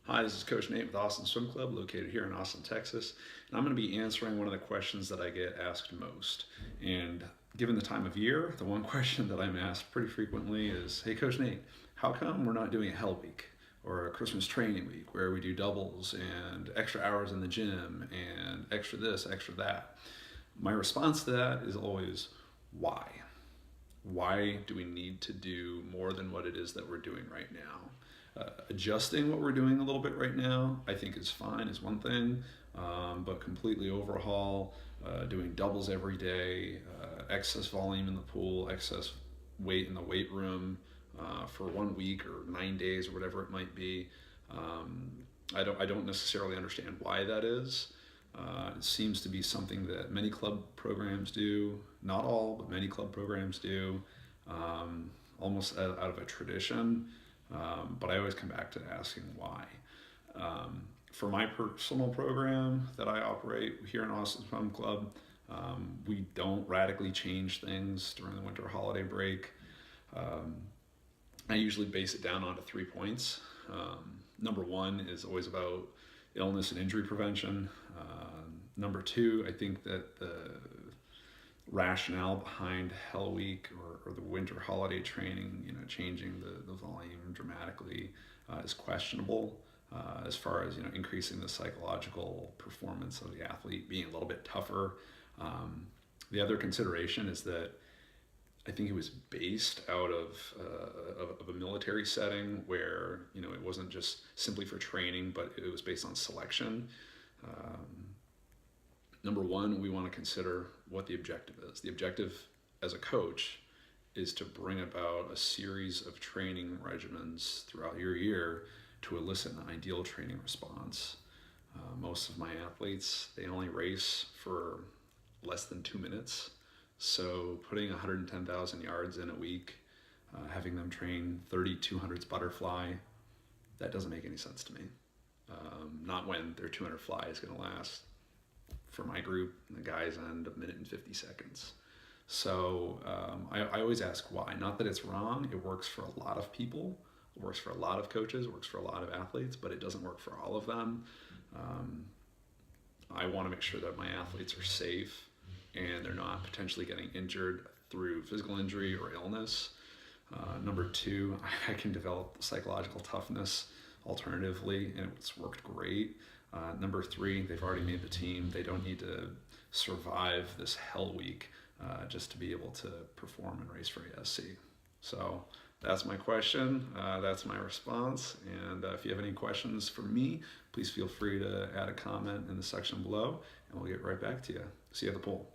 Hi, this is Coach Nate with Austin Swim Club, located here in Austin, Texas. And I'm going to be answering one of the questions that I get asked most. And given the time of year, the one question that I'm asked pretty frequently is, hey, Coach Nate, how come we're not doing a Hell Week or a Christmas training week where we do doubles and extra hours in the gym and extra this, extra that? My response to that is always, why? Why do we need to do more than what it is that we're doing right now? Adjusting what we're doing a little bit right now, I think is fine, is one thing, but completely overhaul, doing doubles every day, excess volume in the pool, excess weight in the weight room for 1 week or 9 days or whatever it might be. Um, I don't necessarily understand why that is. It seems to be something that many club programs do, not all, but many club programs do, almost out of a tradition. But I always come back to asking why. For my personal program that I operate here in Austin Swim Club, we don't radically change things during the winter holiday break. Um, I usually base it down onto 3 points. Number one is always about illness and injury prevention. Number two, I think that the rationale behind Hell Week or the winter holiday training, changing the volume dramatically is questionable as far as, increasing the psychological performance of the athlete, being a little bit tougher. The other consideration is that I think it was based out of a military setting where, it wasn't just simply for training, but it was based on selection. Number one, we want to consider what the objective is. The objective as a coach is to bring about a series of training regimens throughout your year to elicit an ideal training response. Most of my athletes, they only race for less than 2 minutes. So putting 110,000 yards in a week, having them train 3,200s butterfly, that doesn't make any sense to me. Not when their 200 fly is going to last, for my group, the guys end 1 minute and 50 seconds. So I always ask why. Not that it's wrong. It works for a lot of people. It works for a lot of coaches. It works for a lot of athletes, but it doesn't work for all of them. I want to make sure that my athletes are safe and they're not potentially getting injured through physical injury or illness. Number two, I can develop psychological toughness alternatively, and it's worked great. Number three, they've already made the team. They don't need to survive this Hell Week just to be able to perform and race for ASC. So that's my question. That's my response. And if you have any questions for me, please feel free to add a comment in the section below, and we'll get right back to you. See you at the pool.